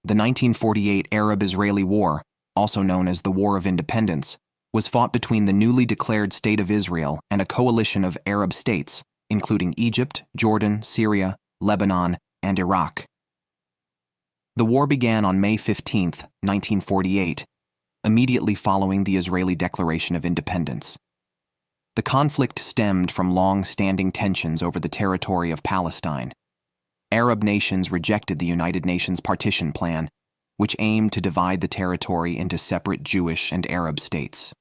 The 1948 Arab-Israeli War, also known as the War of Independence, was fought between the newly declared State of Israel and a coalition of Arab states, including Egypt, Jordan, Syria, Lebanon, and Iraq. The war began on May 15, 1948, immediately following the Israeli Declaration of Independence. The conflict stemmed from long-standing tensions over the territory of Palestine. Arab nations rejected the United Nations partition plan, which aimed to divide the territory into separate Jewish and Arab states.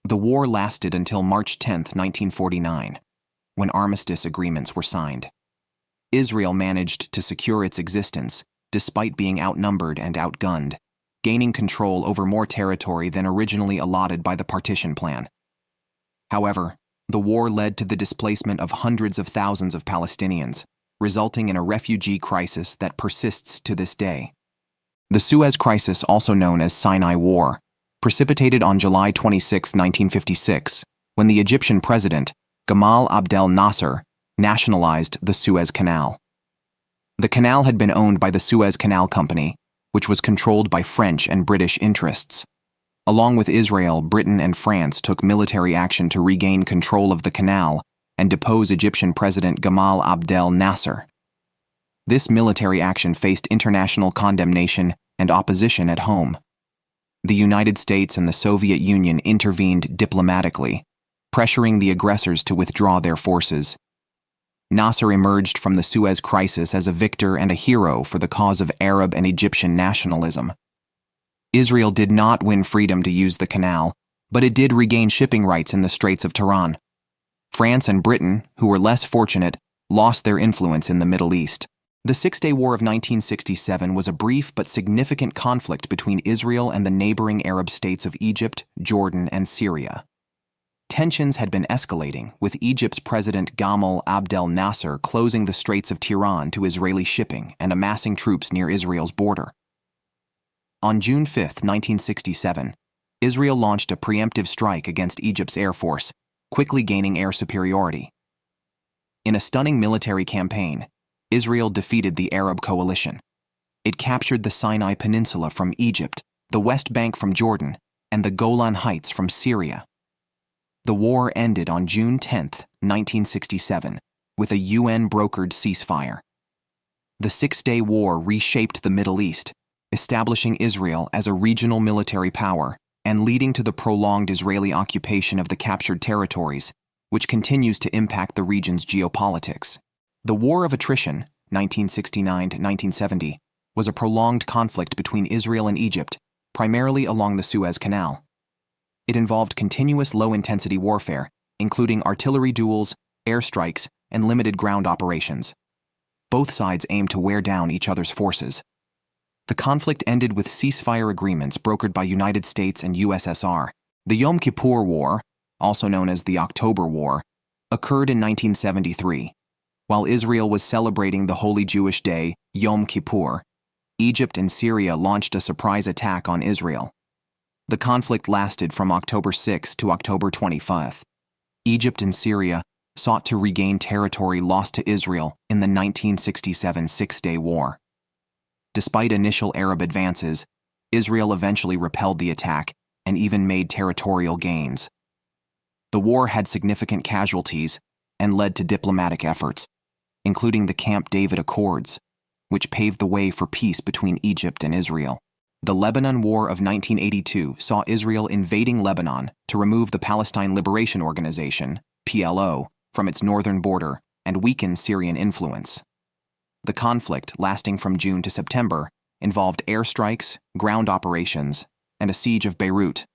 The war lasted until March 10, 1949, when armistice agreements were signed. Israel managed to secure its existence despite being outnumbered and outgunned, gaining control over more territory than originally allotted by the partition plan. However, the war led to the displacement of hundreds of thousands of Palestinians, resulting in a refugee crisis that persists to this day. The Suez Crisis, also known as Sinai War, precipitated on July 26, 1956, when the Egyptian president, Gamal Abdel Nasser, nationalized the Suez Canal. The canal had been owned by the Suez Canal Company, which was controlled by French and British interests. Along with Israel, Britain and France took military action to regain control of the canal and depose Egyptian President Gamal Abdel Nasser. This military action faced international condemnation and opposition at home. The United States and the Soviet Union intervened diplomatically, pressuring the aggressors to withdraw their forces. Nasser emerged from the Suez Crisis as a victor and a hero for the cause of Arab and Egyptian nationalism. Israel did not win freedom to use the canal, but it did regain shipping rights in the Straits of Tiran. France and Britain, who were less fortunate, lost their influence in the Middle East. The Six-Day War of 1967 was a brief but significant conflict between Israel and the neighboring Arab states of Egypt, Jordan, and Syria. Tensions had been escalating, with Egypt's President Gamal Abdel Nasser closing the Straits of Tiran to Israeli shipping and amassing troops near Israel's border. On June 5, 1967, Israel launched a preemptive strike against Egypt's air force, quickly gaining air superiority. In a stunning military campaign, Israel defeated the Arab coalition. It captured the Sinai Peninsula from Egypt, the West Bank from Jordan, and the Golan Heights from Syria. The war ended on June 10, 1967, with a UN-brokered ceasefire. The Six-Day War reshaped the Middle East, establishing Israel as a regional military power and leading to the prolonged Israeli occupation of the captured territories, which continues to impact the region's geopolitics. The War of Attrition, 1969 to 1970, was a prolonged conflict between Israel and Egypt, primarily along the Suez Canal. It involved continuous low-intensity warfare, including artillery duels, airstrikes, and limited ground operations. Both sides aimed to wear down each other's forces. The conflict ended with ceasefire agreements brokered by United States and USSR. The Yom Kippur War, also known as the October War, occurred in 1973. While Israel was celebrating the Holy Jewish Day, Yom Kippur, Egypt and Syria launched a surprise attack on Israel. The conflict lasted from October 6 to October 25. Egypt and Syria sought to regain territory lost to Israel in the 1967 Six-Day War. Despite initial Arab advances, Israel eventually repelled the attack and even made territorial gains. The war had significant casualties and led to diplomatic efforts, including the Camp David Accords, which paved the way for peace between Egypt and Israel. The Lebanon War of 1982 saw Israel invading Lebanon to remove the Palestine Liberation Organization, PLO, from its northern border and weaken Syrian influence. The conflict, lasting from June to September, involved airstrikes, ground operations, and a siege of Beirut.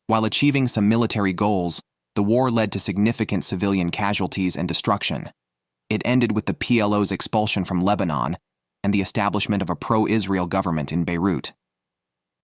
While achieving some military goals, the war led to significant civilian casualties and destruction. It ended with the PLO's expulsion from Lebanon and the establishment of a pro-Israel government in Beirut.